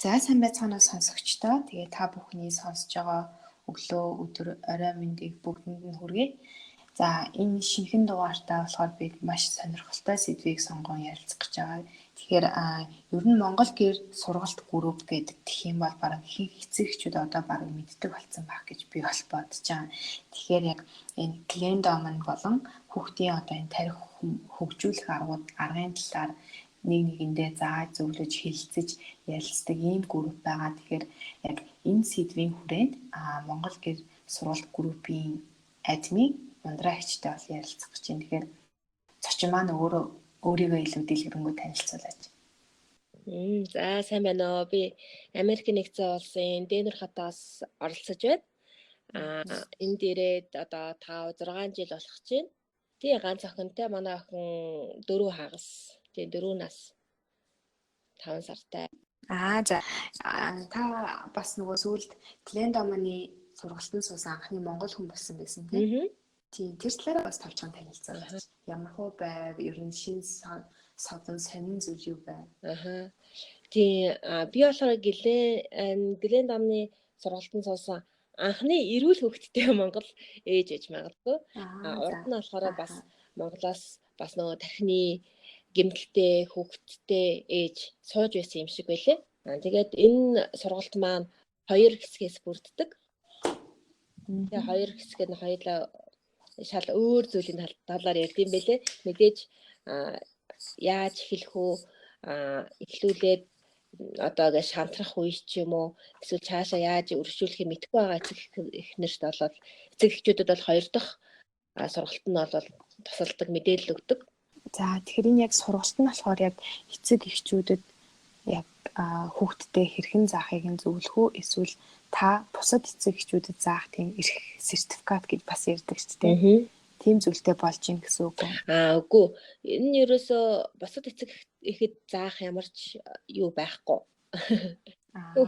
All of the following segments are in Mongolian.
За сайн байцгаана сонсогчдоо. Тэгээ та бүхний сонсож байгаа өглөө, өдөр, орой мэндийг бүгдэнд нь хүргэе. За энэ шинэхэн дугаартаа болохоор би маш сонирхолтой сэдвийг сонгон ярилцах гэж байгаа. Тэгэхээр ер нь Монгол гэр сургалт групп гэдэг тэх юм бол бараг эцэг эхчүүд одоо бараг мэддэг болсон байх гэж би бол бодож байгаа. Тэгэхээр яг энэ Glendom болон хүүхдийн одоо энэ тарих хөгжүүлэх аргын талаар нэг нэгэндээ зааж зөвлөж хэлэлцэж ярилцдаг ийм групп байгаа. Тэгэхээр яг энэ сэдвийн хүрээнд Монгол гэр сургалт группийн админ Ундраа хчтэй бол ярилцах гэж байна. Тэгэхээр зочин маань өөрийгөө илүү дэлгэрэнгүй танилцуулаач. За сайн байна уу. Би Америк нэгдсэн улсын Денвер хотоос оролцож байна. Энд ирээд одоо 5-6 жил болох чинь. Тий ганц охинтой манай охин 4 хагас. Тий 4 нас 5 сартай. За та бас нөгөө сүүлд Glendom-ны сургалтанд суусан анхны монгол хүн болсон байсан тийм. Тийм тэр талаараа бас товчхон танилцуулаач. Ямар хөө байв? Ер нь шин содон сонин зүйл юу байв? Тийм би болохоор Glendom-ны сургалтанд суусан анхны эрүүл хөвгттэй Монгол ээж ээж магадгүй. Урд нь болохоор бас Монголоос бас нөгөө тархины гэмтэлтэй хөвгттэй ээж сууж байсан юм шиг байлээ. Тэгээд энэ сургалт маань 2 хэсгээс бүрддэг. Тэгээ 2 хэсгээд нь хоёулаа шал өөр зүйлийн талаар ярьд юм байлээ. Мэдээж яаж эхлэх үү, эхлүүлээд одоо гэж шантрах үе ч юм уу, эсвэл цаашаа яаж өргөжүүлэхээ мэдэхгүй байгаа эхнэрт болоод эцэг эхчүүдэд бол 2 дахь сургалт нь бол тусалдаг, мэдээлэл өгдөг. За тэгэхээр энэ яг сургалт нь болохоор яг эцэг эхчүүдэд яг хүүхдтэй хэрхэн заахыг нь зөвлөх үү, эсвэл та бусад эцэг эхчүүдэд заах тийм эрх сертификат гэж бас ярьдаг шүү дээ. Тийм зүйлтэй болж ийн гэсэн үг үү? Үгүй. Энэ нь ерөөсөө бусад эцэг эхэд заах ямар ч юу байхгүй.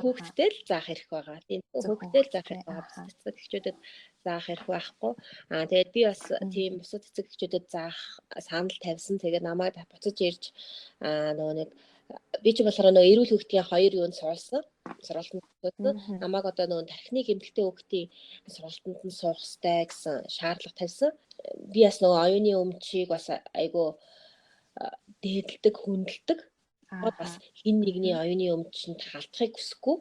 Хүүхдтэй л заах эрх байгаа. Тийм хүүхдтэй л заах эрх байгаа. Бусад эцэг эхчүүдэд заах эрх байхгүй. Тэгээд би бас тийм бусад эцэг эхчүүдэд заах санал тавьсан. Тэгээд намайг буцаж ирж нөгөө нэг би ч болохоор нөгөө эрүүл хөвгтийн 2 юунд суулсан. Сургалтанд суусан. Намайг одоо нөгөө тархины гэмтэлтэй хүүхдийн сургалтанд нь суух хэрэгтэй гэсэн шаардлага тавьсан. Би бас нөгөө оюуны өмчийг бас айгу дээдэлдэг, хүндэлдэг. Бас хин нэгний оюуны өмчөнд халтахыг хүсэхгүй.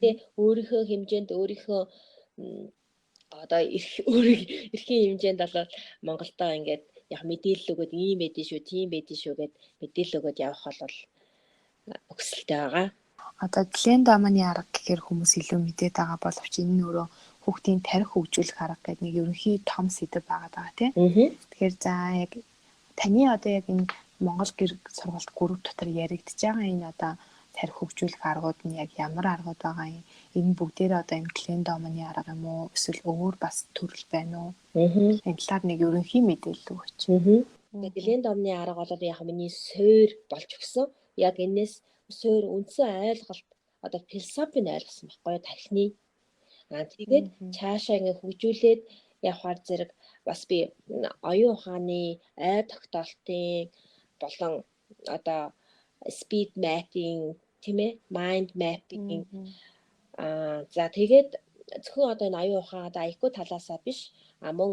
Тэгээ өөрийнхөө хэмжээнд өөрийнхөө одоо эрхийн хэмжээнд болоод Монголдоо ингээд яг мэдээлэл өгөөд ийм байдэн шүү, тийм байдэн шүү гэд мэдээлэл өгөөд явах бол өгсөлтэй байгаа. Одоо Glendom-ны арга гэхээр хүмүүс илүү мэдээд байгаа боловч энэ нь өөрөө хүүхдийн тарих хөгжүүлэх арга гэдэг нэг ерөнхий том сэдэв байгаа тийм. Тэгэхээр за яг таны одоо яг энэ Монгол гэр сургалт групп дотор яригдж байгаа энэ одоо тарих хөгжүүлэх аргууд нь яг ямар аргууд байгаа юм? Энэ бүгдээрээ одоо энэ Glendom-ны арга юм уу? Эсвэл өөр бас төрөл байна уу? Энэ талаар нэг ерөнхий мэдээлэл өгөөч. Glendom-ны арга бол яг миний суурь болж өгсөн. Яг энэс суурь үндсэн ойлголт одоо философийн ойлгосон байхгүй тархины. Тэгээд цаашаа ингэ хөгжүүлээд явахаар зэрэг бас би оюун ухааны ой тогтоолтын болон одоо speed mapping тийм ээ mind mapping за тэгээд зөвхөн одоо энэ оюун ухаан одоо IQ талаасаа биш мөн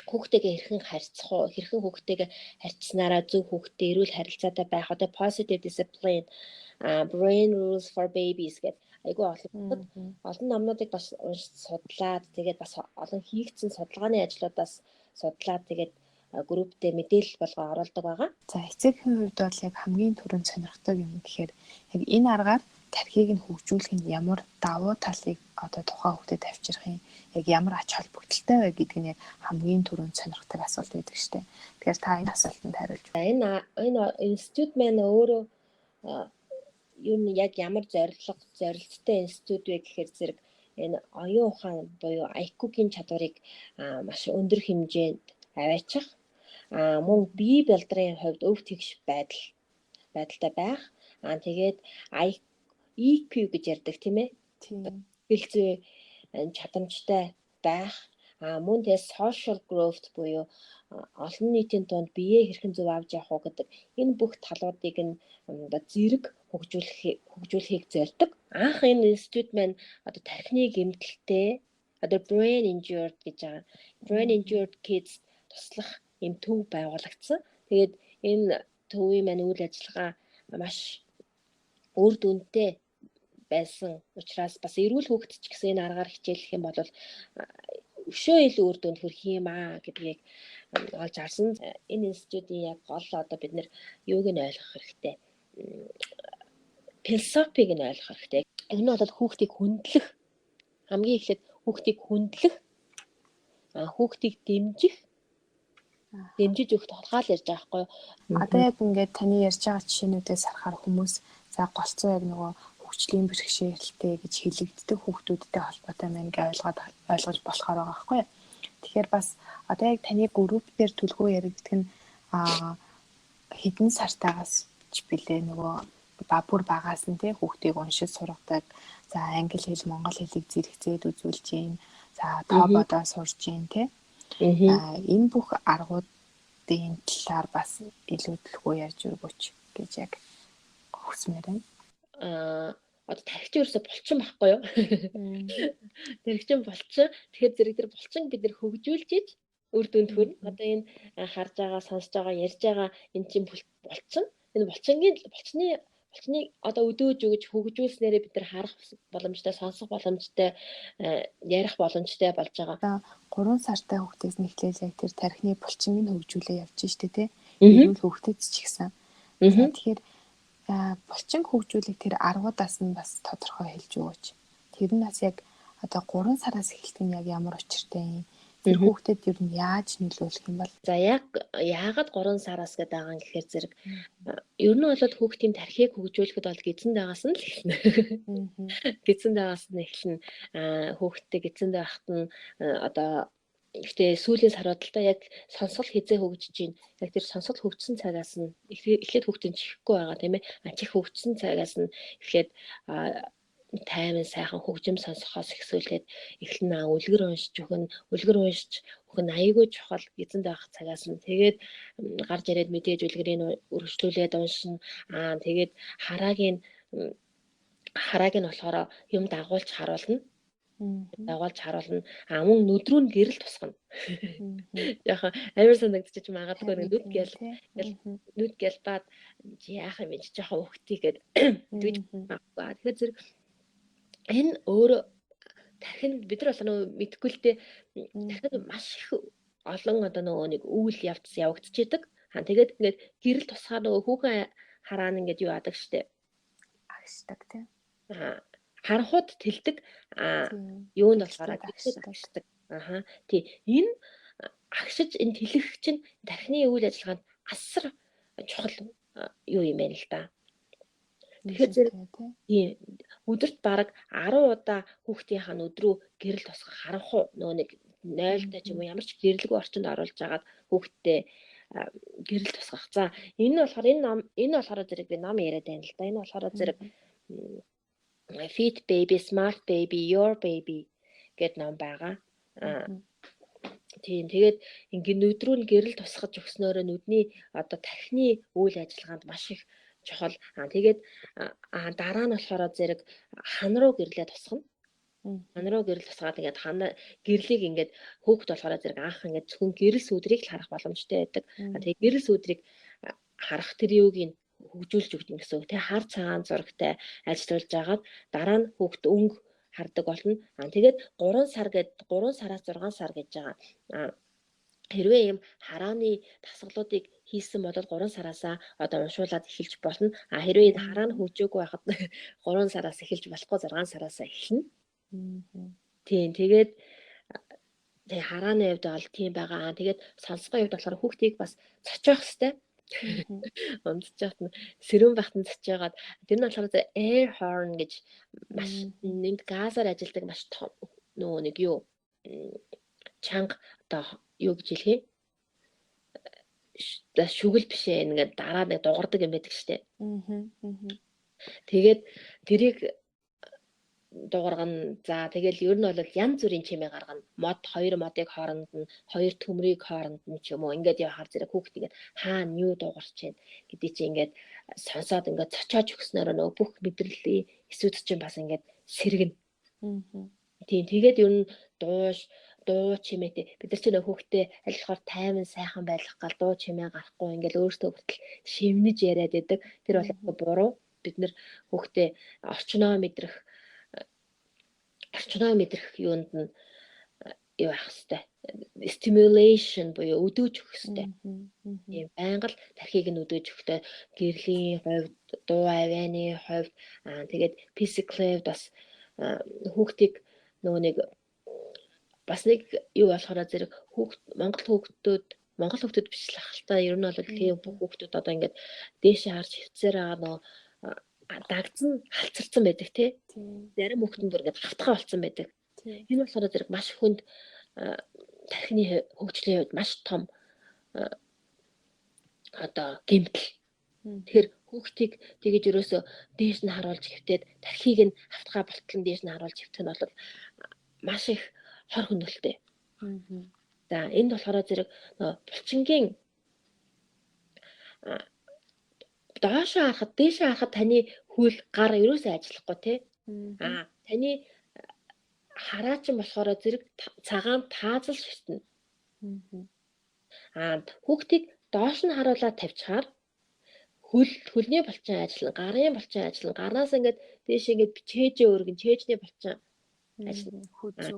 хүүхдтэйгээ хэрхэн харьцах уу, хэрхэн хүүхдтэйгээ харьцснараа зөв хүүхдтэй эрүүл харилцаатай байх одоо positive discipline brain rules for babies гэдэг айгүй олон номнуудыг бас судлаад тэгээд бас олон хийгдсэн судалгааны ажлуудаас судлаад тэгээд групптэй мэдээлэл болгоо оруулдаг байгаа. За эцэгхийн хувьд бол яг хамгийн түрүүнд сонирхдаг юм гэхээр яг энэ аргаар тархийг нь хөгжүүлэх нь ямар давуу талыг одоо тухайн хүүхдэд авчрах юм, яг ямар ач холбогдолтой вэ гэдэг нь яг хамгийн түрүүнд сонирхдаг асуулт байдаг шүү дээ. Тэгэхээр та энэ асуултанд хариулж байна. Энэ институт маань өөрөө юу нь яг ямар зорилттой институт вэ гэхээр зэрэг энэ оюун ухаан буюу IQ-гийн чадварыг маш өндөр хэмжээнд аваачих мөн бие бэлдрийн хувьд өв тэгш байдалтай байх. Тэгээд EQ гэж ярьдаг тийм ээ. Бэлзээ чадамжтай байх. Мөн тэгээ social growth буюу олон нийтийн дунд биеэ хэрхэн зөв авч явах уу гэдэг энэ бүх талуудыг нь одоо зэрэг хөгжүүлэхийг зорддог. Анх энэ институт маань одоо тархины гэмтэлтэй одоо brain injured гэж байгаа. Brain injured kids туслах юм төв байгуулагдсан. Тэгээд энэ төвийн маань үйл ажиллагаа маш үр дүнтэй байсан учраас бас эрүүл хүүхэд ч гэсэн энэ аргаар хичээлэх юм бол өшөө илүү үр дүнд хүрэх юм гэдгийг олж харсан. Энэ институтийн яг гол одоо бид нэр юуг нь ойлгох хэрэгтэй. Философиг нь ойлгох хэрэгтэй. Энэ нь бол хүүхдийг хүндлэх, хамгийн эхлээд хүүхдийг хүндлэх, хүүхдийг дэмжиж өгөх толгаал ярьж байгаа байхгүй юу? Одоо яг ингээд таны ярьж байгаа жишээнүүдээс харахаар хүмүүс за голцоо яг нөгөө хөгжлийн бэрхшээлтэй гэж хэлэгддэг хүүхдүүдтэй холбоотой мэн гэж ойлгож болохоор байгаа байхгүй юу? Тэгэхээр бас одоо яг таны групп дээр түлхүү яригддаг нь хэдэн сартаагаас ч билээ нөгөө бүр багаас нь тий хүүхдийг уншиж сургадаг. За англи хэл, монгол хэлийг зэрэгцээд үзүүлж гин. За тоободоо сурж гин тий. Энэ бүх аргуудын талаар бас илүү төлхөө ярьж өгөөч гэж яг хүсмээр байна. Одоо тархич ерөөсө булчин байхгүй юу? Тархичин булчин. Тэгэхээр зэрэг тэр булчин бид нэр хөгжүүлж иж үр дүнд хүрнэ. Одоо энэ харж байгаа, сонсож байгаа, ярьж байгаа энэ чинь булчин. Энэ булчныг одоо өдөөж өгж хөгжүүлснээрээ бид нар харах боломжтой, сонсох боломжтой, ярих боломжтой болж байгаа. 3 сартай хүүхдээс нэхлээл яг тэр тархины булчинг нь хөгжүүлээ явж штэ тий. Эрүүл хүүхдэд ч гэсэн. Тэгэхээр булчин хөгжүүлэх тэр аргуудаас нь бас тодорхой хэлж өгөөч. Тэр нь бас яг одоо 3 сараас эхэлдэг нь яг ямар учиртай юм? Тэр хүүхдэд ер нь яаж нөлөөлөх юм бол? За яагаад 3 сараас гэдэг байгаа юм гэхээр зэрэг ер нь бол хүүхдийн тархийг хөгжүүлэхэд бол гидсэнд байгаас нь л эхэлнэ. Гидсэнд байгаас нь эхэлнэ. Хүүхдтэй гидсэнд байхад нь одоо гэхдээ сүүлийн сарууд л та яг сонсгол хизээ хөгжиж байна. Яг тэр сонсгол хөгжсөн цагаас нь эхлээд хүүхдийн чихгүй байгаа тийм ээ. Чих хөгжсөн цагаас нь эхлээд тайван сайхан хөгжим сонсохоос эхсүүлээд эхлэн үлгэр уншиж өгөн аягүй чухал эзэнд байх цагаас нь тэгээд гарч ирээд мэдээж үлгэрийг өргөжлүүлээд уншина. Тэгээд харааг нь болохоор юм дагуулж харуулна. Мөн нүдрүү нь гэрэл тусгана. Яг амар санагдчих магадгүй нүд гэлбаад яах юм бэ жоохон хөвгтий гэд тэгж магадгүй. Тэгэхээр зэрэг энэ өөрөө тархинд бид нар бол мэдгүй л дээ тархинд маш их олон одоо нөгөө нэг үйл явагдчихэдэг. Тэгээд ингээд гэрэл тусгаар нөгөө хүүхэн хараа нь ингээд юу яадаг штэ. Агшдаг тийм. Харанхууд тэлдэг юунд болохоор агшдаг. Тий. Энэ агшиж энэ тэлэх чинь тархины үйл ажиллагаанд асар чухал юу юм байна л да. Тэгэхээр зэрэг өдөрт бараг 10 удаа хүүхдийнхаа нүдрүү гэрэл тусгах харанхуу нөгөө нэг 0-тай ч юм уу ямар ч гэрэлгүй орчинд оруулж агаад хүүхдтэй гэрэл тусгах. За энэ болохоор зэрэг би ном яриад байна л да. Энэ болохоор зэрэг Fit Baby, Smart Baby, Your Baby гэдэг ном байгаа. Тийм тэгээд ингээд нүдрүү нь гэрэл тусгаж өгснөөрөө нүдний одоо тархины үйл ажиллагаанд маш их чухал. Тэгээд дараа нь болохоор зэрэг хан руу гэрлээ тусгана. Хан руу гэрэл тусгаад ингээд гэрлийг ингээд хүүхд болохоор зэрэг анх ингээд зөвхөн гэрэл сүудрийг л харах боломжтой байдаг. Тэгээд гэрэл сүудрийг харах тэр юуг нь хөгжүүлж өгдөг гэсэн үг. Тэгээ хар цагаан зурагтай ажиллуулж агаад дараа нь хүүхд өнгө хардаг болно. Тэгээд 3 сараас 6 сар гэж байгаа. Хэрвээ ийм харааны дасгалуудыг хийсэн бол 3 сараасаа одоо уншуулад эхэлж болно. Хэрвээ энэ хараа нь хөгжөөгүй байхад 3 сараас эхэлж болохгүй 6 сараасаа эхэлнэ. Тийм тэгээд харааны хувьд бол тийм байгаа. Тэгээд сонсгоны хувьд болохоор хүүхдийг бас цочоох хэрэгтэй. Унтчихад сэрүүн бахтан цочоогоод тэр нь болохоор air horn гэж маш нэмд газаар ажилладаг маш том нөгөө нэг юу чанга одоо юу гэж хэлхий шүгэл биш ээ ингээд дараа нэг дугардаг юм байдаг штэ. Тэгээд тэрийг дуургана. За тэгэл ер нь бол янз бүрийн чимээ гаргана. Хоёр модыг хооронд нь, хоёр төмрийг хооронд нь ч юм уу ингээд явахаар зэрэг хүүхд ингээд хаана юу дуугарч байна гэдэг чи ингээд сонсоод ингээд цочоож өгснөөр нөгөө бүх мэдрэлээ эсвүүд чинь бас ингээд сэргэнэ. Тийм тэгээд ер нь дуу чимээтэй бид нар ч нөх хүүхдээ аль болохоор тайван сайхан байх гал дуу чимээ гарахгүй ингээд өөртөө хүртэл шивнэж яриад байдаг. Тэр бол буруу. Бид нар хүүхдээ орчноо мэдрэх юунд нь юу авах хэрэгтэй. Stimulation буюу өдөөж өгөх хэрэгтэй. Тийм байнга л тархийг нь өдөөж өгөхтэй гэрлийн хувьд, дуу авианы хувьд тэгээд physically бас хүүхдийг нөгөө нэг бас нэг юу болохоор зэрэг Монгол хүүхдүүд биш л ахaltaа ер нь бол тийм бүх хүүхдүүд одоо ингээд дээшээ харж хөвцөөр байгаа нөгөө дагдсан халцарсан байдаг тий. Зарим хүүхдүүд бүр ингээд хавтгай болсон байдаг. Энэ болохоор зэрэг маш хүнд тархины хөгжлийн хувьд маш том одоо гэмтэл. Тэгэхээр хүүхдийг тэгэж ерөөсө дээш нь харуулж хөвтөөд тархийг нь хавтгай болтлон дээш нь харуулж хөвтөх нь бол маш их хор хөнөөлтэй. За энд болохоор зэрэг булчингийн доошоо харахад дээшээ харахад таны хөл гар ерөөсөө ажиллахгүй тий. Таны хараачин болохоор зэрэг цагаан таазал ширтнэ. Хүүхдийг доош нь харуулаад тавьчихаар хөлний булчин ажиллана, гарын булчин ажиллана. Гарнаас ингээд дээш ингээд чэйжээ өргөн чэйжний булчин ажиллана.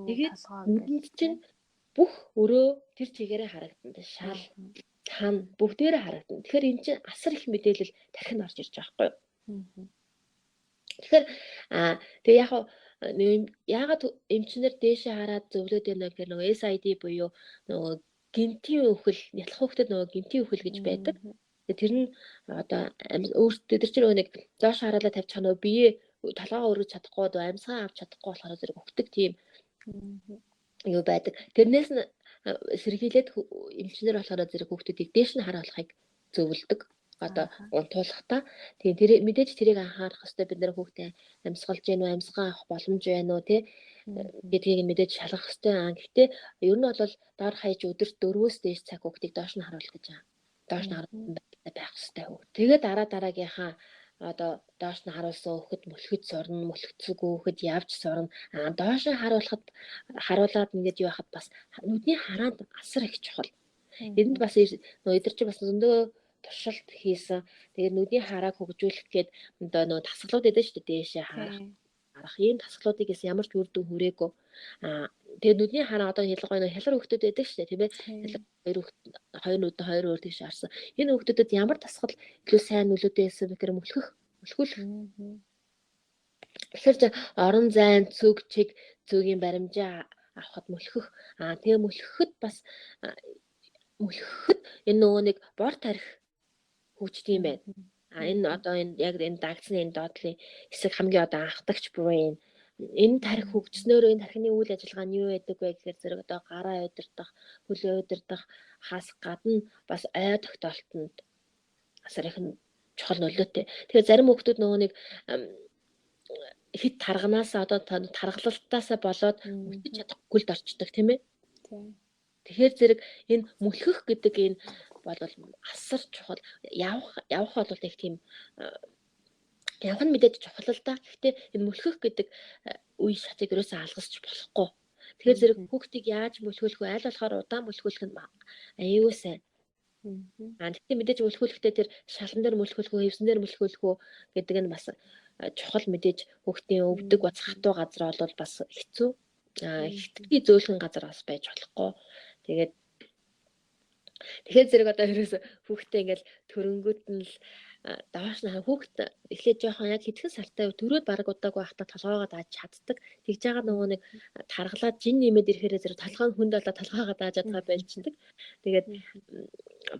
Тэгээд нүдэнд чинь бүх өрөө тэр чигээрээ харагдана. Шал, хан бүгдээрээ харагдана. Тэгэхээр эн чинь асар их мэдээлэл тархинд орж ирж байгаа байхгүй юу? Тэгэхээр тэгээ яагаад эмчнэр дээшээ хараад зөвлөд байна гэхээр нөгөө SID буюу нөгөө гинтийн үхэл, нятлах хүүхдэд нөгөө гинтийн үхэл гэж байдаг. Тэр нь одоо өөртөө тэр чинь нэг доош хараалаа тавьчих нөгөө бие толгоо өргөж чадахгүй, амьсгаа авч чадахгүй болохоор зэрэг өгдөг тийм юу байдаг. Тэрнээс нь сэргийлээд эмчнэр болохоор зэрэг хүүхдүүдийг дээш нь харуулахыг зөвлөдөг. Одоо унтуулахдаа тийм тэр мэдээж тэрийг анхаарах хэрэгтэй. Бид нэр хүүхдээ амьсгалж гэнэ үү, амьсгаа авах боломж байна уу тий гэдгийг мэдээж шалгах хэрэгтэй. Гэхдээ ер нь бол доор хаяж өдөрт 4-өөс дээш цаг хүүхдийг доош нь харуулах гэж байгаа. Доош нь харуулсан байх хэрэгтэй. Тэгээд дараагийнхаа одоо доош нь харуулсан хүүхэд мөлхөж сурна, мөлхөцөг хүүхэд явж сурна. Доош нь харуулад ингэж явахад бас нүдний хараанд асар их чухал. Энд бас нөгөө эдгээр чи бас зөндөө туршилт хийсэн. Тэгээд нүдний харааг хөгжүүлэх гээд одоо нөгөө тасгалууд байдаг шүү дээ дээшээ харах. Ийм тасгалуудыг ямар ч үр дүн хүрээгүй. Тэгээд нүдний хараа одоо ялангуяа хялар хүүхдүүд байдаг шүү дээ тийм ээ. Хоёр нүдэн хоёр өөр тийш харсан. Энэ хүүхдүүдэд ямар тасгал илүү сайн нөлөөтэй байсан бэ гэхээр мөлхүүлэх. Тэгэхээр орон зайн цөгийн баримжаа авахд мөлхөх. Тэгээ мөлхөхөд энэ нөгөө нэг бор тарих хөгждөг юм байна. Энэ одоо яг энэ дагдсны энэ доотлын хэсэг хамгийн одоо анхдагч brain. Энэ тарих хөгжснөөр энэ тархины үйл ажиллагаа нь юу байдаг вэ гэхээр зэрэг одоо гараа удирдах, хөлөө удирдах хас гадна бас ой тогтоолтонд асар их чухал нөлөөтэй. Тэгэхээр зарим хүүхдүүд нөгөө нэг хит тарганаас одоо таргалалтаасаа болоод үлдэж чадахгүйд орчдөг тийм ээ. Тэгэхээр зэрэг энэ мөлхөх гэдэг энэ бол асар чухал. Явах бол их тийм явах нь мэдээж чухал л да. Гэхдээ энэ мөлхөх гэдэг үе шатыг ерөөсөө алгасч болохгүй. Тэгэхээр зэрэг хүүхдийг яаж мөлхүүлэх вэ? Аль болохоор удаан мөлхүүлэх нь аюу сайн. Гэхдээ мэдээж мөлхүүлэхдээ тэр шалан дээр мөлхүүлэх үү, хевсэн дээр мөлхүүлэх үү гэдэг нь бас чухал мэдээж хүүхдийн өвдөг бац хатуу газар бол бас хэцүү. Хитрхи зөөлхөн газар бас байж болохгүй. Тэгэхээр зэрэг одоо ерөөсө хүүхдээ ингээл төрөнгөт нь л доош нь хүүхд эхлээд жоохон яг хэдхэн сартай төрөөд баг удаагүй хата толгоогоо дааж чаддаг. Тэгж байгаа нөгөө нэг таргалаад жин нэмээд ирэхээр зэрэг толгой нь хүнд болоод толгоогоо дааж чадгаа байлчдаг. Тэгээд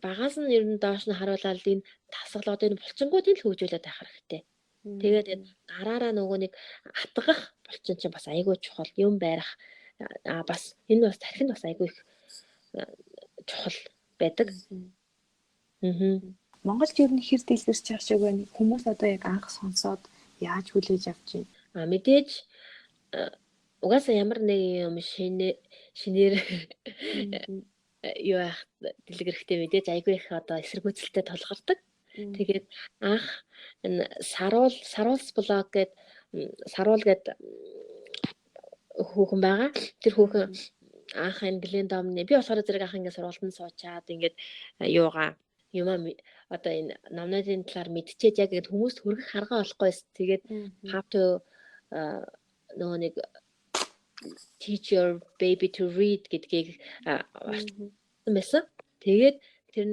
багаас нь ер нь доош нь харуулаад энэ тасгалуудын булчингуудыг л хөгжүүлээд байх хэрэгтэй. Тэгээд гараараа нөгөө нэг хатгах булчин чинь бас айгүй чухал юм байрах. Бас энэ бас тархинд бас айгүй их чухал байдаг. Монголд ер нь хэр дэлгэрч явах шиг байна. Хүмүүс одоо яг анх сонсоод яаж хүлээж авч байна? Мэдээж угаасаа ямар нэг юм шинээр юу яах дэлгэр хэрэгтэй мэдээж айгүй их одоо эсэргүүцэлтэй толгордог. Тэгээд анх энэ саруулс блог гээд саруул гээд хүүхэн байгаа. Тэр хүүхэн анх энэ Глендомны би болохоор зэрэг анх ингээд сургалтанд суучаад ингээд юугаа одоо энэ номнуудын талаар мэдчихэд яг ингээд хүмүүст хүргэх арга олохгүйс. Тэгээд how to нөгөө нэг teach your baby to read гэдгийг байсан. Тэгээд тэр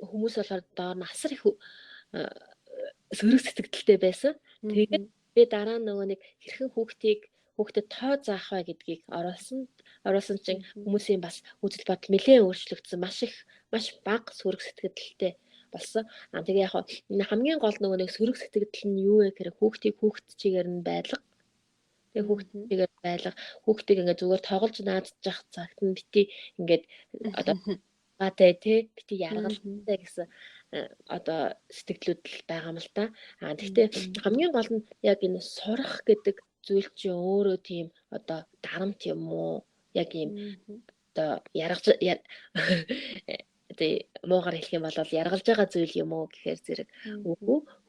хүмүүс болохоор доор нь асар их сөрөг сэтгэлдтэй байсан. Тэгээд би дараа нөгөө нэг хэрхэн хүүхдэд тоо заах вэ гэдгийг оруулсан чинь хүмүүсийн бас үзэл бодол нэлээд өөрчлөгдсөн. Маш бага сөрөг сэтгэлдтэй болсон. Тэгээ яг хамгийн гол нөгөө нэг сөрөг сэтгэл нь юу вэ гэхээр хүүхд чигээр нь байлга. Тэгээ хүүхдтэйгээр байлга. Хүүхдийг ингээд зүгээр тоглож наадчих цагт нь бити ингээд одоо гаатай бити яргалтай гэсэн одоо сэтгэлүүд л байгаа юм л та. Гэхдээ хамгийн гол нь яг энэ сурах гэдэг зүйл чинь өөрөө тийм одоо дарамт юм уу? Яг юм одоо тэгээ муугаар хэлэх юм бол яргалж байгаа зүйл юм уу гэхээр зэрэг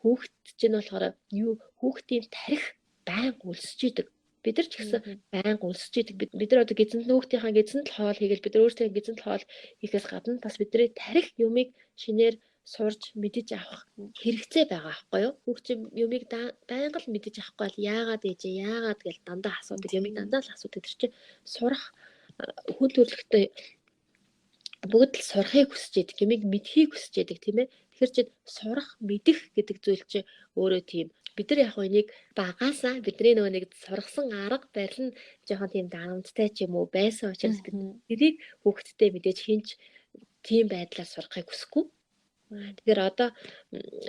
хүүхд чинь болохоор хүүхдийн тарих байнга өлсөж идэг. Бид нар ч гэсэн байнга өлсөж идэг. Бид нар одоо хүүхдийнхаа гизэнд л хоол хийгээл бид нар өөрсдөө гизэнд хоол хийхээс гадна бас бидний тарих юмыг шинээр сурж мэдэж авах хэрэгцээ байгаа байхгүй юу? Хүүхд чинь юмыг байнга л мэдэж авахгүй бол яагаад гэж дандаа асуудаг юмыг дандаа л асуудаг. Тэр чинь сурах хүн төрөлхтөө бүгд л сурахыг хүсэж идэг, юмыг мэдхийг хүсэж идэг тийм ээ. Тэгэхээр чи сурах, мэдэх гэдэг зүйл чи өөрөө тийм. Бид нар яг энийг багаасаа бидний нөгөө нэг сургасан арга барил нь жоохон тийм дарамттай ч юм уу байсан учраас бид тэрийг хүүхдтэй мэдээж хинч тийм байдлаар сурахыг хүсэхгүй. Тэгэхээр одоо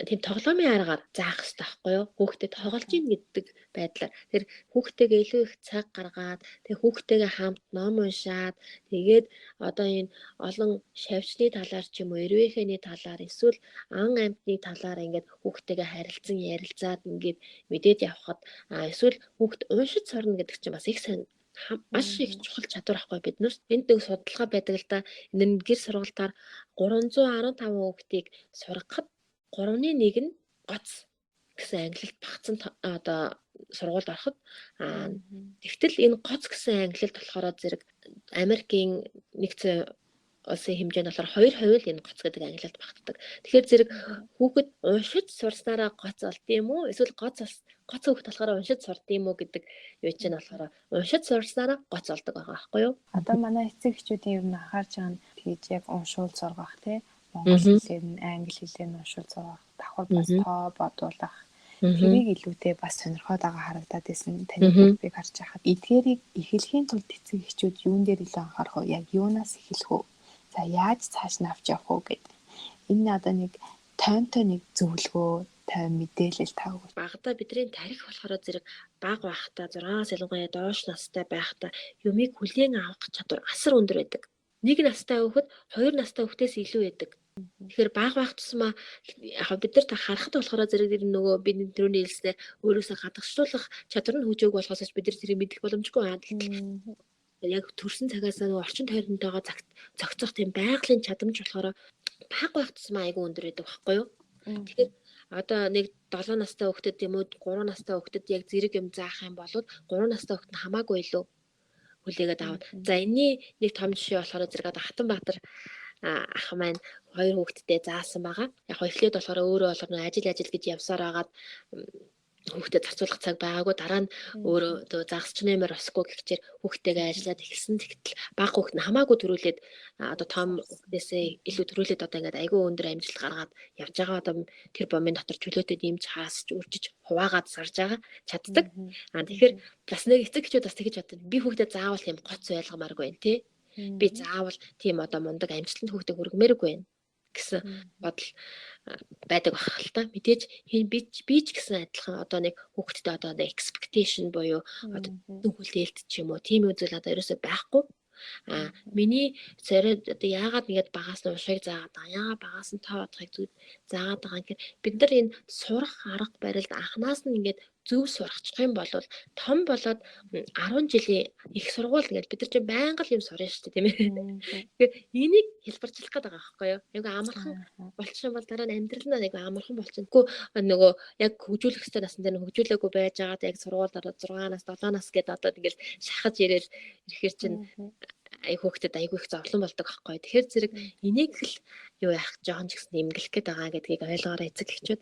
тийм тоглоомын аргаар заах хэрэгтэй байхгүй юу? Хүүхдэд тоглож ийн гэдэг байдлаар тэр хүүхдтэйгээ илүү их цаг гаргаад тэр хүүхдтэйгээ хамт ном уншаад тэгээд одоо энэ олон шавьчны талаар ч юм уу эрвээхний талаар эсвэл ан амьтны талаар ингээд хүүхдтэйгээ харилцан ярилцаад ингээд мэдээд явхад эсвэл хүүхд уншиж сурна гэдэг чинь бас их сайн маш их чухал чадвар ахгүй бид нар энд нэг судалгаа байдаг л да энэ гэр сургалтаар 315 хүүхдийг сургахад 3-1 нь гоц гэсэн ангилалд багтсан одоо сургуульд ороход тэгтэл энэ гоц гэсэн ангилалд болохоор зэрэг Америкийн нэгдсэн улсын хэмжээнд болохоор 2% л энэ гоц гэдэг ангилалд багтдаг. Тэгэхээр зэрэг хүүхэд уншиж сурснараа гоц олд юм уу? Эсвэл гоц хүүхэд болохоор уншиж сурд юм уу гэдэг юу чинь болохоор уншиж сурснараа гоц олдог байгаа байхгүй юу? Одоо манай эцэг эхчүүдийн ер нь анхаарч байгаа нь тэгж яг уншуул сургах тий. Монгол хэлээр нь англи хэлээр нь уншуул сургах, давхар бас тоо бодуулах. Тэрийг илүүтэй бас сонирхоод байгаа харагдаад байсан таны бүгдийг харж байхад эдгээрийг эхлэхийн тулд эцэг эхчүүд юун дээр илүү анхаарах вэ? Яг юунаас эхлэх вэ? За яаж цааш нь авч явах вэ гэдэг. Энэ одоо нэг тоймтой нэг зөвлөгөө, тойм мэдээлэл тавг. Багада бидний тарих болохоор зэрэг бага байхдаа 6-аас ялангуяа доош настай байхдаа юмыг хүлээн авах чадвар асар өндөр байдаг. 1 настай хүүхэд 2 настай хүүхдээс илүү байдаг. Тэгэхээр бага байх тусмаа яг бид нар харахад болохоор зэрэг нөгөө бидний түрүүний хэлснээр өөрөөсөө гадагшлуулах чадвар нь хүчөөг болохоос бид нар тэрийг мэдэх боломжгүй яг төрсэн цагаас нөгөө орчин тойронтойгоо зохицох тийм байгалийн чадамж болохоор бага байх тусмаа айгүй өндөр байдаг байхгүй юу? Тэгэхээр одоо нэг 7 настай хүүхдэд юм уу 3 настай хүүхдэд яг зэрэг юм заах юм бол 3 настай хүүхд нь хамаагүй илүү хүлээгээд аваад. За энэний нэг том жишээ болохоор зэрэг одоо Хатанбаатар ах маань 2 хүүхэдтэй заасан байгаа. Яг эхлээд болохоор өөрөө болохоор ажил гэж явсаар агаад хүүхдэд зарцуулах цаг байгаагүй дараа нь өөрөө загасч нэмэр осгүй гэхчээр хүүхдтэйгээ ажиллаад эхэлсэн. Тэгтэл бага хүүхд нь хамаагүй төрүүлээд одоо том хүүхдээсээ илүү төрүүлээд одоо ингээд айгүй өндөр амжилт гаргаад явж байгаа. Одоо тэр бомын дотор чөлөөтэй дэмж хаасч үржиж хуваагаад сарж байгаа чаддаг. Тэгэхээр бас нэг эцэг эхчүүд бас тэгэж боддог. Би хүүхдэд заавал юм гоц байлгамааргүй байна тий. Би заавал тийм одоо мундаг амжилтанд хүүхдэд хүргэмээргүй байна гэсэн бодол байдаг байх л та. Мэдээж би ч гэсэн адилхан одоо нэг хүүхдтэй одоо expectation буюу одоо хүлээлт ч юм уу тийм үзэл одоо ерөөсөй байхгүй. Миний царид одоо яагаад ингэж багаас нь уншиг заагаад байгаа. Яагаад багаас нь тоо бодохыг заагаад байгаа гэхээр бид нар энэ сурах арга барилд анханаас нь ингэж зөв сурахчих юм бол том болоод 10 жилийн их сургууль ингээд бид нар чинь байнга л юм сурна шүү дээ тийм ээ. Тэгэхээр энийг хэлбэрчлэх гээд байгаа байхгүй юу? Яг амархан болчих юм бол дараа нь амьдрал нь яг амархан болчихно. Гэхдээ нөгөө яг хөгжүүлэх хэвээр насн дээр хөгжүүлээгүй байж байгаад яг сургуульд ороод 6 нас 7 нас гэдэг одоо ингээд шахаж ирэл ирэхэр чинь хүүхдэд айгүй их зовлон болдог байхгүй. Тэгэхээр зэрэг энийг л юу яах жоохон ч гэсэн нэмгэлэх гээд байгаа гэдгийг ойлгоорой эцэг эхчүүд.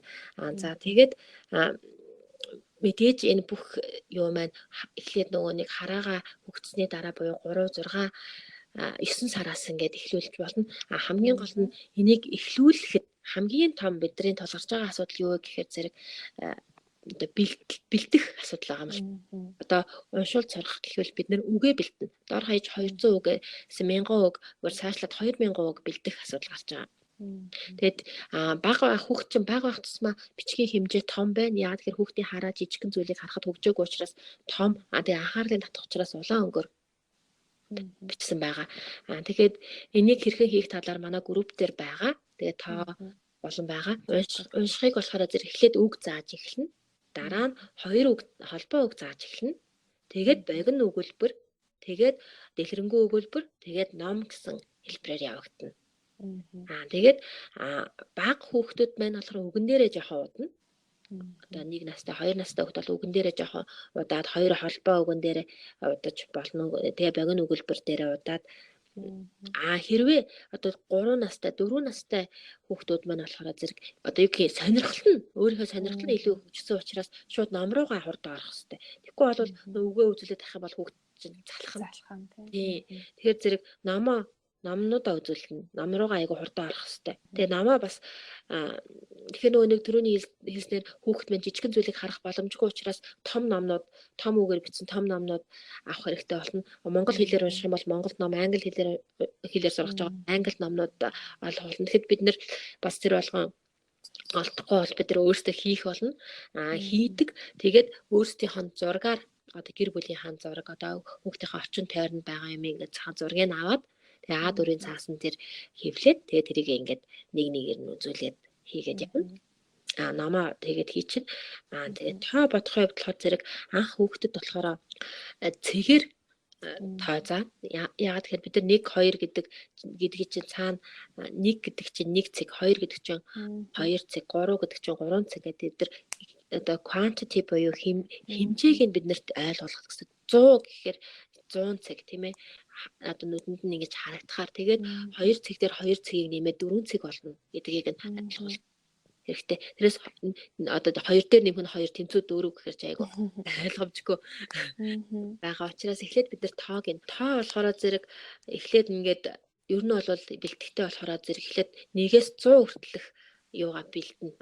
За тэгээд мэдээж энэ бүх юу маань эхлээд нөгөө нэг хараага хөгжсөний дараа буюу 3 6 9 сараас ингээд эхлүүлж болно. Хамгийн гол нь энийг эхлүүлэхэд хамгийн том бидний тулгарч байгаа асуудал юу вэ гэхээр зэрэг одоо бэлдэх асуудал байгаа юм л. Одоо уншуулж сурах гэхвэл бид нэр үгээ бэлдэнэ. Дор хаяж 200 үг, 1000 үг, цаашлаад 2000 үг бэлдэх асуудал гарч байгаа. Тэгэд бага хүүхд чинь бага байх тусмаа бичгийн хэмжээ том байна. Яг тэр хүүхдийн хараа жижигхэн зүйлийг харахад хөгжөөгүй учраас том. Тэгээ анхаарлын татах учраас улаан өнгөөр бичсэн байгаа. Тэгэхээр энийг хэрхэн хийх талаар манай групп дээр байгаа. Тэгээ та болон байгаа. Уншихыг болохоор зэрэг эхлээд үг зааж эхэлнэ. Дараа нь 2 үг холбоо үг зааж эхэлнэ. Тэгээд богино өгүүлбэр, тэгээд дэлгэрэнгүй өгүүлбэр, тэгээд ном гэсэн хэлбэрээр явагдана. Тэгээд бага хүүхдүүд маань болохоор үгэн дээрээ жоохон удна. Одоо 1 настай 2 настай хүүхд бол үгэн дээрээ жоохон удаад 2 холбоо үгэн дээрээ удаж болно. Тэгээ богино өгүүлбэр дээрээ удаад хэрвээ одоо 3 настай 4 настай хүүхдүүд маань болохоор зэрэг одоо юу гэх сонирхол нь өөрийнхөө сонирхол нь илүү хөгжсөн учраас шууд ном руугаа хурдан орох хэрэгтэй. Тэгэхгүй бол үгээ үзүүлээд тахих бол хүүхд чинь залхах. Тэгэхээр зэрэг номнуудаа үзүүлнэ. Ном руугаа айгу хурдан орох хэрэгтэй. Тэгээ намаа бас тэгэхээр нөгөө нэг түрүүний хэлснээр хүүхэд мэн жижигэн зүйлийг харах боломжгүй учраас том номнууд, том үгээр бичсэн том номнууд авах хэрэгтэй болно. Монгол хэлээр унших юм бол монгол ном, англи хэлээр сурах байгаа англи номнууд олох болно. Тэгэхэд бид нэр бас тэр болгон олдохгүй бол бид нар өөрсдөө хийх болно. Хийдэг. Тэгээд өөрсдийнх нь зургаар одоо гэр бүлийнхэн зураг одоо хүүхдийн орчин тойронд байгаа юм ингээд цахан зургийг аваад тэгээ А4-ийн цаасан дээр хэвлээд тэгээ тэрийг ингээд нэг нэгээр нь үзүүлээд хийгээд явна. Намаа тэгээд хийчин. Тэгээд тоо бодохын хувьд болохоор зэрэг анх хүүхдэд болохоор цэгээр тоо заа. Яагаад тэгэхээр бид нар 1 2 гэдгийг чинь цаана 1 гэдэг чинь 1 цэг, 2 гэдэг чинь 2 цэг, 3 гэдэг чинь 3 цэг гэдэг бид нар одоо quantity буюу хэмжээг нь биднэрт ойлгуулах гэсэн. 100 гэхээр 100 цэг тийм ээ. Одоо нүдэнд нь ингэж харагдахаар тэгээд 2 цэг дээр 2 цэгийг нэмээд 4 цэг болно гэдгийг нь ойлгуул хэрэгтэй. Тэрээс одоо 2 дээр нэмэх нь 2 тэнцүү 4 гэхээр ч айгу ойлгомжгүй байгаа учраас эхлээд бид нар тоог нь тоо болохоор зэрэг эхлээд ингээд ер нь бол бэлтгэхтэй болохоор зэрэг эхлээд 1-ээс 100 хүртэлх юугаа бэлдэнэ.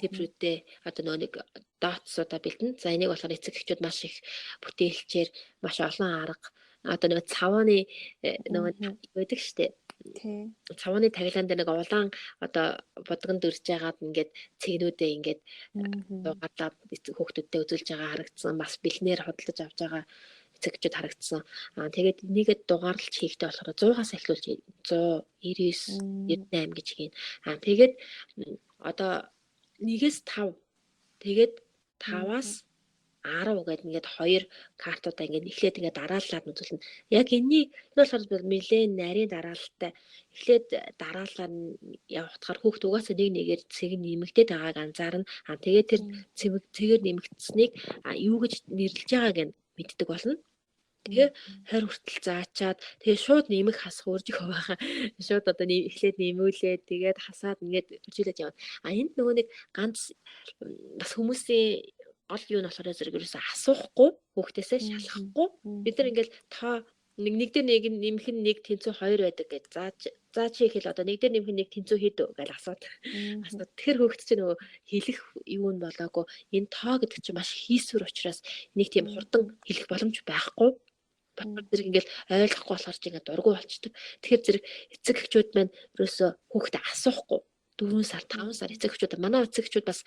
Цифрүүдээ одоо нэг датсуудаа бэлдэнэ. За энийг болохоор эцэг эхчүүд маш их бүтээлчээр маш олон арга одоо нэг цавааны нэг байдаг штэ. Тий. Цавааны таглаан дээр нэг улаан одоо бодгонд өрж яагаад ингээд цэгнүүдээ ингээд дугаарлаа хүүхдүүдтэй үзүүлж байгаа харагдсан. Бас бэлнээр худалдаж авч байгаа эцэгчүүд харагдсан. Тэгээд нэгэд дугаарлж хийхдээ болохоор 100-аас эхлүүлж 100, 99, 98 гэж хийн. Тэгээд одоо 1-ээс 5 тэгээд 5-аас 10 гээд ингээд 2 картуудаа ингээд эхлээд ингээд дарааллаад үзүүлнэ. Яг энэ болохоор нэлээд нарийн дараалалтай. Эхлээд дараалал нь явахтахаар хүүхд угаасаа нэг нэгээр цэг нэмэгдээд байгааг анзаарна. Тэгээд тэр цэгээр нэмэгдсэнийг юу гэж нэрлэж байгааг нь мэддэг болно. Тэгээ 20 хүртэл заачаад тэгээ шууд нэмэх хасах үржих байгаа. Шууд одоо эхлээд нэмүүлээд тэгээд хасаад ингээд үржүүлээд явна. Энд нөгөө нэг ганц бас хүмүүсийн гол юу нь болохоор зэрэг ерөөсө асуухгүй хүүхдээсээ шалахгүй бид нар ингээл та нэг дээр нэг нэмэх нь 1 тэнцүү 2 байдаг гэж зааж хийхэл одоо нэг дээр нэмэх нь 1 тэнцүү хэд вэ гэж асууд. Тэгэхээр хүүхд чинь нөгөө хэлэх юу нь болоогүй энэ тоо гэдэг чинь маш хийсвэр учраас нэг тийм хурдан хэлэх боломж байхгүй. Батар зэрэг ингээл ойлгохгүй болохоор чи ингээд дургу болчдөг. Тэгэхээр зэрэг эцэг эхчүүд маань ерөөсө хүүхдээ асуухгүй 4 сар 5 сар эцэг эхчүүд манай эцэг эхчүүд бас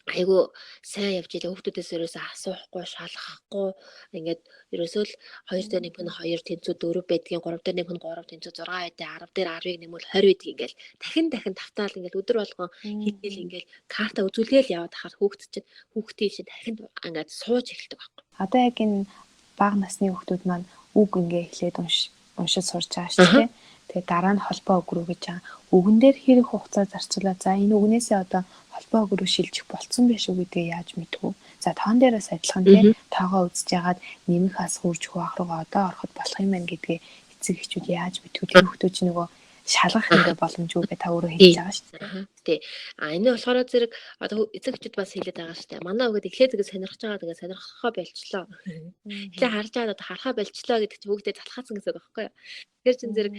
айгу сайн явж илээ хүүхдүүдээс ерөөсөө асуухгүй шалгахгүй ингээд ерөөсөө л 2 дээр нэмэх нь 2 тэнцүү 4 байдгийн 3 дээр нэмэх нь 3 тэнцүү 6 байдیں 10 дээр 10-ыг нэмвэл 20 байдгийг ингээл дахин тавтаал ингээл өдөр болгон хийгээл ингээл карта үзүүлгээл яваад хахаар хүүхдийн чинь дахин ингээд сууж эхэлдэг байхгүй. Одоо яг энэ бага насны хүүхдүүд маань үг ингээ эхлээд уншиж сурч байгаа шүү дээ. Тэгээ дараа нь холбоо үг рүү гэж байгаа. Үгэн дээр хэрэг хугацаа зарцуулаад за энэ үгнээсээ одоо холбоо үг рүү шилжих болцсон байх шүү гэдгээ яаж мэдвэ? За тоон дээрээс адилхан тий тоогоо үзэж яагаад нэмэх асгуурж хуваах руугаа одоо ороход болох юм байна гэдгээ эцэг эхчүүд яаж мэдвэ? Тэр хүүхдүүд чинь нөгөө шалгах ингээ боломжгүй та өөрөө хэлж байгаа шүү дээ. Тий. Энэ болохоор зэрэг одоо эцэг эхчүүд бас хэлээд байгаа шүү дээ. Манай хүүхэд эхлээд тэгээ сонирхож байгаа тэгээ сонирхохоо болчлоо. Эхлээ харж байгаа одоо харахаа болчлоо гэдэг чинь хүүхдээ залхаацсан гэсэн үг байхгүй юу? Тэгэхээр чин зэрэг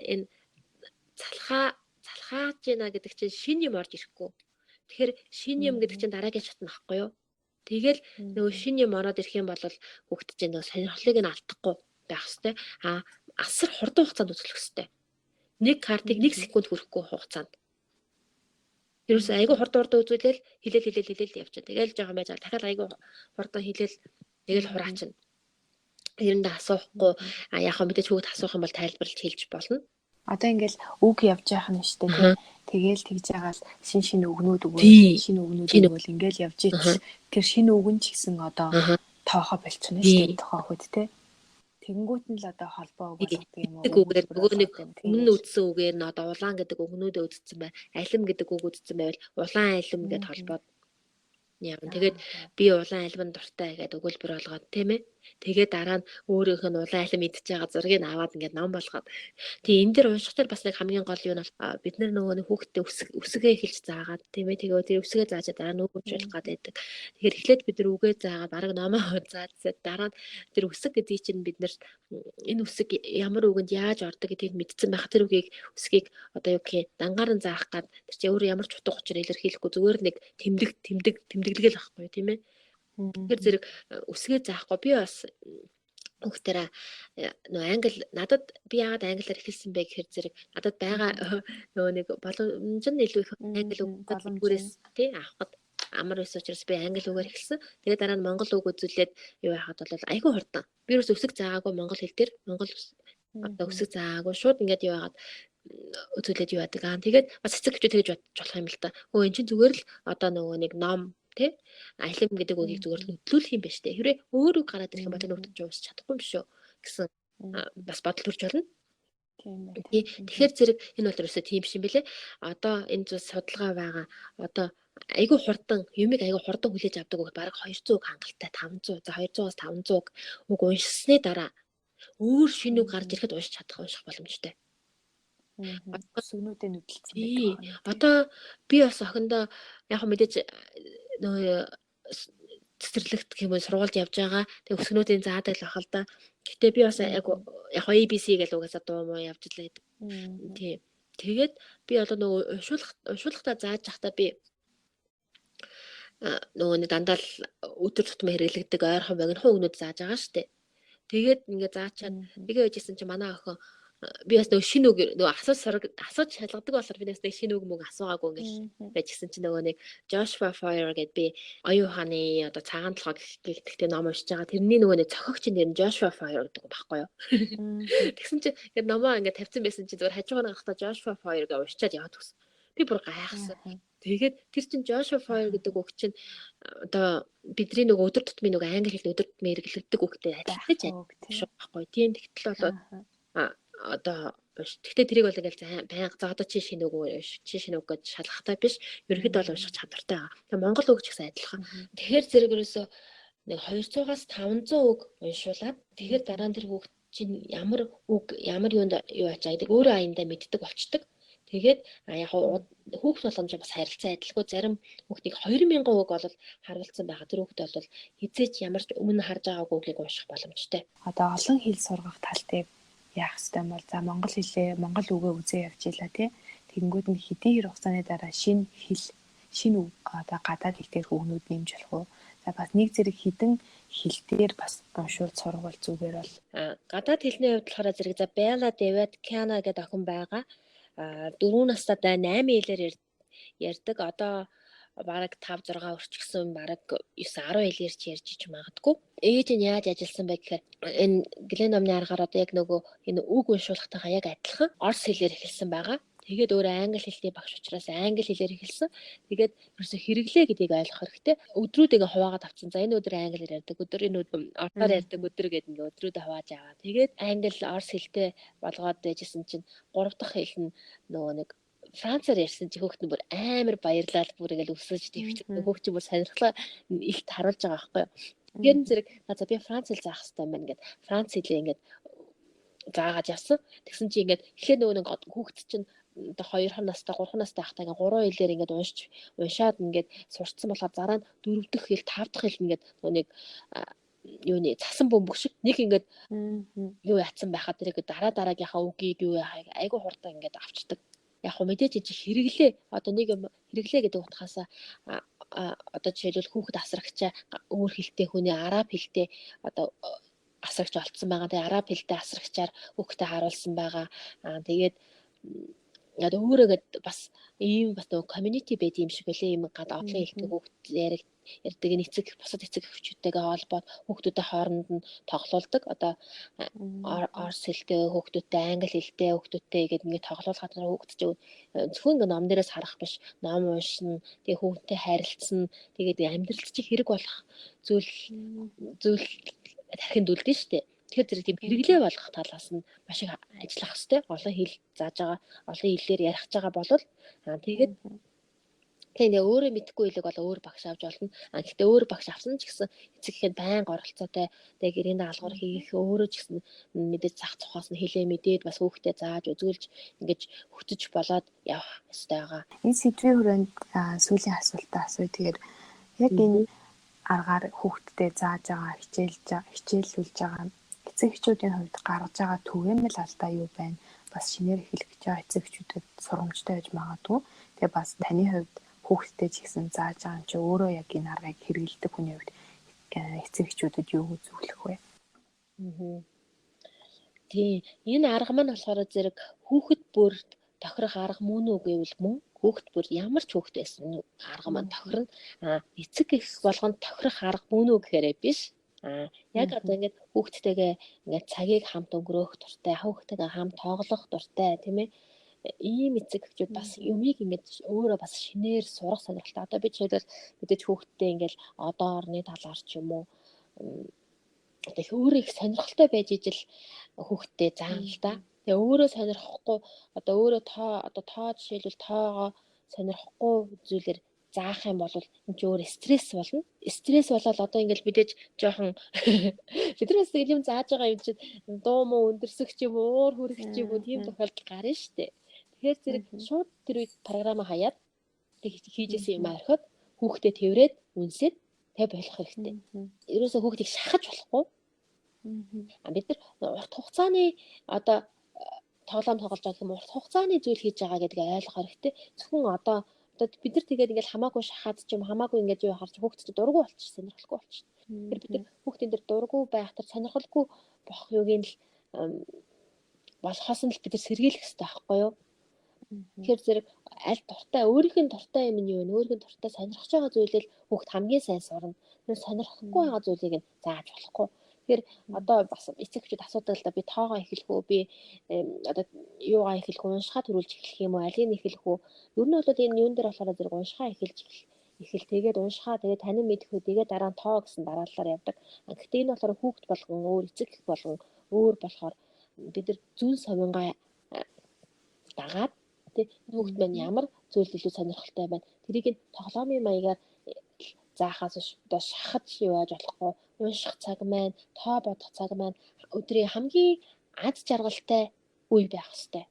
энэ залхааж яана гэдэг чинь шин юм орж ирэхгүй. Тэгэхээр шин юм гэдэг чинь дараагийн шат нь байхгүй юу? Тэгэл нөгөө шин юм ороод ирэх юм бол хүүхэд чинь нөгөө сонирхлыг нь алдахгүй байх хэвээр. Асар хурдан хугацаанд үзүүлэх хэвээр. Нэг картыг 1 секунд хүрэхгүй хугацаанд. Ерөөс айгүй хурдан үзүүлэл хилээл явчих. Тэгэл жоохон байж дахиад айгүй хурдан хилээл тэгэл хураачна. Эрэндээ асуухгүй яг мэдээж хүүхд асуух юм бол тайлбарлаж хэлж болно. Одоо ингээл үг явж яах нь штэ тий. Тэгээл тэгж ягаал шин үгнүүд өгөөл шин үгнүүд өгөөл ингээл явж итэл тэр шин үгэн ч гэсэн одоо тоохоо болчихно штэ тохоо хүүд тий. Тэнгүүт нь л одоо холбоо өгөх юм уу? Нөгөө нэг өмнө үдсэн үгээр нь одоо улаан гэдэг үгнүүдээ үдцсэн бай. Алим гэдэг үг үдцсэн байвал улаан алим гэдээ холбоод явна. Тэгээд би улаан алимд дуртай гэдэг өгүүлбэр болгоод тийм ээ. Тэгээд дараа нь өөрийнх нь улаан алим идчихэж байгаа зургийг аваад ингээд ном болгоод. Тэгээ энэ дэр уншихтар бас нэг хамгийн гол юу нь бид нар нөгөө нэг хүүхдээ үсгээ эхэлж заагаад тийм ээ. Тэгээ тэр үсгээ заачаа дараа нь өгүүлжүүлэх гэдэг. Тэгэхээр эхлээд бид нар үгээ заагаад бараг номоо заацаад дараа нь тэр үсэг гэдгийг чинь бид нар энэ үсэг ямар үгэнд яаж ордог гэдгийг мэдсэн байх. Тэр үсгийг одоо юу гэх юм дангаар нь заах гад тэр чинь өөрөө ямар ч утга учир илэрхийлэхгүй зүгээр нэг тэмдэглэгээл байхгүй тийм ээ. Тэр зэрэг үсгээ заахгүй би бас хүүхдэрээ нөгөө англи надад би яагаад англиар эхэлсэн бэ гэхээр зэрэг надад байгаа нөгөө нэг боломж нь илүү их англи үгээс тий авахд амар байсан учраас би англи үгээр эхэлсэн. Тэгээд дараа нь монгол үг үзүүлээд юу яхад бол айгүй хурдан. Би ерөөс үсэг заагаагүй монгол хэл дээр монгол одоо үсэг заагаагүй шууд ингээд юу яагаад үзүүлээд юу яадаг. Тэгээд бас эцэг эхчүүд тэгж болох юм л та. Өө эн чинь зүгээр л одоо нөгөө нэг ном тий алим гэдэг үгийг зүгээр л хөтлүүлэх юм байна штэ. Хэрвээ өөр үг гараад ирэх юм бол тэр нүгт уусч чадахгүй юм шүү гэсэн бас бодол төрж болно. Тэгэхээр зэрэг энэ бол ерөөсөө тийм биш юм бэлээ. Одоо энэ зүйл судалгаа байгаа. Одоо айгүй хурдан юмыг айгүй хурдан хүлээж авдаг үг бараг 200 үг хангалттай 500 за 200-аас 500 үг уншсны дараа өөр шинэ үг гарч ирэхэд унших боломжтой. Сүгнүүдээ нүдэлцсэн. Одоо би бас охиндоо яг мэдээж нөгөө цэцэрлэгт гэмээр сургуульд явж байгаа. Тэгээ өсгнүүдийн заадаг л бах л да. Гэтэ би бас яг ABC гэж угаасаа дуу муу явж лээ. Тийм. Тэгээд би одоо нөгөө уншуулгатаа зааж явахдаа би нөгөө нэг дандаа л өдөр тутмын хэрэглэгдэг ойрхон богинохон үгнүүд зааж байгаа штэ. Тэгээд ингээ заачаад тэгээ байжсэн чи манай охин би бас нөгөө шинэ үг нөгөө асууж шалгадаг болохоор би бас нэг шинэ үг мөг асуугаагүй ингээл байжсэн чи нөгөө нэг Joshua Foer гэдэг би оюун ухааны одоо цагаан толгой гэхдээ ном уншиж байгаа. Тэрний нөгөө нэг зохиогчийн нэр нь Joshua Foer гэдэг юм баггүй юу. Тэгсэн чи ингээд номоо ингээд тавьсан байсан чи зүгээр хажуугаар гахта Joshua Foer гэж уншичаад яваад өгсөн. Би бүр гайхсан. Тэгээд тэр чин Joshua Foer гэдэг үг чинь одоо бидний нөгөө өдөр тутмын нөгөө англи хэлний өдөр тутмын хэрэглэдэг үгтэй адилхан шүү байхгүй. Тийм тэгтэл болоод одоо тэгтээ тэрийг бол ингээл байнга за одоо чи шинэ үг гэж шалгахтай биш. Ерөнхийдөө бол унших чадвартай байгаа. Тэгээ монгол үг ч гэсэн адилхан. Тэгэхээр зэрэг ерөөсөө нэг 200-аас 500 үг уншуулад тэгэхээр дараа нь тэр хүүхд чинь ямар юунд юу ачаадаг өөрөө аяндаа мэддэг болчдөг. Тэгээд яг хүүхд болгоомж бас харилцаа адилгүй зарим хүүхдийг 2000 үг бол харуулсан байгаа. Тэр хүүхд бол хизээч ямар ч өмнө харж байгаагүй үгийг унших боломжтой. Одоо олон хэл сургах талтыг яах ёстой юм бол за монгол хэлээ монгол үгээ үзээ явж ийла тий. Тэгэнгүүт нь хэдийн хэр хугацааны дараа шинэ одоо гадаад хэл дээр үгнүүд нэмж болох уу? За бас нэг зэрэг хідэн хэл дээр бас уншуул сургуул зүгээр бол гадаад хэлний хувьд болохоор зэрэг за Bella David Kana гэдэг охин байгаа. 4 настай 8 хэлээр ярьдаг. Одоо бараг 5 6 өрчихсөн бараг 9 10 хэл ярьж иж магадгүй. Ээж нь яаж ажилласан бэ гэхээр энэ Глен номны аргаар одоо яг нөгөө энэ үг уншуулгатайгаа яг адилхан орс хэлээр эхэлсэн байгаа. Тэгээд өөр англи хэлний багш учраас англи хэлээр эхэлсэн. Тэгээд ерөөсө хэрэглээ гэдгийг ойлгох хэрэгтэй. Өдрүүдийг хуваагаад авсан. За энэ өдөр англи хэлээр ярьдаг, өдөр энэ өдөр орсоор ярьдаг өдөр гэдэг ингээ өдрүүдээ хувааж аваад. Тэгээд англи орс хэлтэй болгоод байжсэн чинь 3 дахь хэл нь нөгөө нэг Францаар ярьсан чи хүүхэд нь бүр амар баярлал бүр ингээл өсөж дэвчдэг. Хүүхэд чинь бүр сонирхлоо ихт харуулж байгаа байхгүй юу. Тэгэхээр зэрэг за би Франц хэл заах хэрэгтэй байна гэд Франц хэлээ ингээд заагаад явсан. Тэгсэн чи ингээд эхлээд нөгөө нэг хүүхэд чинь одоо 2 настай 3 настай байхдаа ингээд 3 хэлээр ингээд уншаад ингээд сурцсан болохоор дараа нь 4 дахь хэл 5 дахь хэл ингээд нэг юуны цасан бөмбөг шиг нэг ингээд юу яатсан байхад тэр дараагийнхаа үгийг юу яхаг айгу хурдан ингээд авчдаг. Яг хөө мэдээж хэрэглээ одоо нэг юм хэрэглээ гэдэг утгаас одоо жишээлбэл хүүхэд асрагчаа өөр хэлтэй хүний араб хэлтэй одоо асрагч олцсон байгаа. Тэгээ араб хэлтэй асрагчаар хүүхдэд харуулсан байгаа. Тэгээд одоо өөрөөгээд бас ийм бас нөгөө community байд юм шиг үлээ юм гад олон хэлтэй хүүхд ярьдаг эцэг бусад эцэг эхчүүдтэйгээ холбоод хүүхдүүдийн хооронд нь тоглоулдаг. Одоо орс хэлтэй хүүхдүүдтэй англи хэлтэй хүүхдүүдтэй гэдэг ингээд тоглоулахад хүүхд чинь зөвхөн ингээд ном дээрээс харах биш, ном уншина, тэгээ хүүхдтэй харилцсан, тэгээд амьдралд чи хэрэг болох зүйл тархинд үлдэн штэ. Тэгэхээр зэрэг тийм хэрэглээ болгох талаас нь маш их ажиллах хэрэгтэй. Олон хэл зааж байгаа, олон хэлээр ярих байгаа бол тэгээд тэгээ өөрөө мэдхгүй хэлэг бол өөр багш авч болно. Гэхдээ өөр багш авсан ч гэсэн эцэгхэд байнга оролцоотой тэгээ гэрийн даалгавар хийх өөрөө ч гэсэн мэдээж зах цохоос нь хэлээ мэдээд бас хүүхдэд зааж үзүүлж ингэж хөтөж болоод явах ёстой байгаа. Энэ сэдвийн хүрээнд сүүлийн асуултаа асууя. Тэгэхээр яг энэ аргаар хүүхдэд зааж байгаа хичээлүүлж байгаа эцэг эхчүүдийн хувьд гаргаж байгаа түгээмэл алдаа юу байна? Бас шинээр эхлэх гэж байгаа эцэг эхчүүдэд сургамжтай байж магадгүй. Тэгээ бас таны хувьд хүүхдэд ч гэсэн зааж байгаа юм чи өөрөө яг энэ аргыг хэрэгэлдэг хүний хувьд эцэг эхчүүдэд юу зөвлөх вэ? Тийм. Энэ арга маань болохоор зэрэг хүүхэд бүрд тохирох арга мөн үү гэвэл мөн хүүхэд бүр ямар ч хүүхэд байсан арга маань тохирно. Эцэг эх болгонд тохирох арга мөн үү гэхээрээ биш. Яг одоо ингээд хүүхдтэйгээ ингээд цагийг хамт өнгөрөөх дуртай, хүүхдтэйгээ хамт тоглох дуртай тийм ээ. Ийм эцэг эхчүүд бас юмыг ингээд өөрөө бас шинээр сурах сонирхолтой. Одоо би жишээлбэл мэдээж хүүхдтэй ингээд одоо орны талаар ч юм уу одоо их өөрөө их сонирхолтой байж ижил хүүхдтэй заана л да. Тэгээ өөрөө сонирхгүй одоо өөрөө тоо жишээлбэл тоогоо сонирхгүй зүйлэр заах юм бол энэ ч өөр стресс болно. Стресс болоод одоо ингээд мэдээж жоохон бид нар бас нэг юм зааж байгаа юм чинь дуу муу өндөрсөх ч юм уу уур хүрэх ч юм уу тийм тохиолдол гарна шүү дээ. Тэгэхээр зэрэг шууд тэр үед програмаа хаяад хийжсэн юм орхиод хүүхдэд тэрвэрэд үнсээд тэг болох хэрэгтэй. Ерөөсөө хүүхдийг шахаж болохгүй. Бид нар урт хугацааны одоо тоглоом тоглож байгаа юм урт хугацааны зүйл хийж байгаа гэдгийг ойлгох хэрэгтэй. Зөвхөн одоо бид нар тэгээд ингээл хамаагүй шахаад ч юм хамаагүй ингээд юу харж хүүхдэд дургу болчихсон сонирхолгүй болчихсон. Тэгэхээр бид нар хүүхдийн дээр дургу байх төр сонирхолгүй болох юуг нь л болохоос нь л бид нар сэргийлэх хэрэгтэй байхгүй юу? Тэгэхээр зэрэг аль дуртай өөрийнх нь дуртай юм нь юу вэ? Өөрийнх нь дуртай сонирхож байгаа зүйлэл хүүхд хамгийн сайн сурна. Тэр сонирхохгүй байгаа зүйлийг нь зааж болохгүй. Тэгэхээр одоо бас эцэг эхчүүд асуудаг л да би тоогоо эхлэх үү би одоо юугаа эхлэх уншихаа төрүүлж эхлэх юм уу алийг эхлэх үү? Ер нь бол энэ юун дээр болохоор зэрэг уншихаа эхэлж эхэл тэгээд уншихаа тэгээд танин мэдхүү тэгээд дараа нь тоо гэсэн дараалалаар явдаг. Гэхдээ энэ болохоор хүүхд болгон өөр эцэг эх болгон өөр болохоор бид нар зүүн совингаа дагаад тэг хүүхд маань ямар зүйл илүү сонирхолтой байна. Тэрийг тоглоомын маягаар заахаас одоо шахаж явж болохгүй. Унших цаг маань, тоо бодох цаг маань өдрийн хамгийн аз жаргалтай үе байх хэвээр.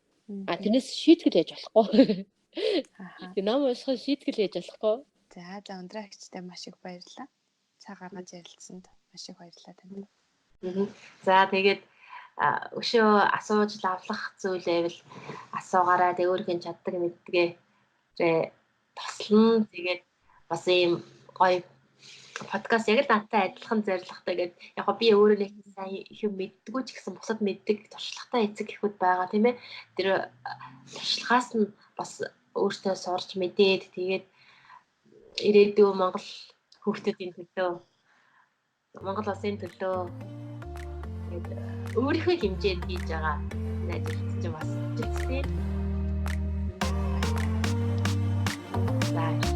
Тэрнээс шийтгэл яж болохгүй. Тэг ном унших шийтгэл яж болохгүй. За өндраагчтай маш их баярлалаа. Цаг гаргаж ярилцсанд маш их баярлалаа танд. За тэгээд өшөө асууж лавлах зүйл байвал асуугаараа тэг өөрхийн чаддаг мэддгээ тослон тэгээд бас ийм гоё подкаст яг л надтай адилхан зорилготой гэдэг. Яг би өөрөө нэг сайн их юм мэддэггүй ч гэсэн бусад мэддэг туршлагатай эцэг эхүүд байгаа тийм ээ. Тэр туршлагаас нь бас өөртөө сурч мэдээд тэгээд ирээдүйн Монгол хүүхдүүдийн төлөө Монгол улсын төлөө өөрийнхөө хэмжээнд хийж байгаа ажилт чинь бас зүтгэл. За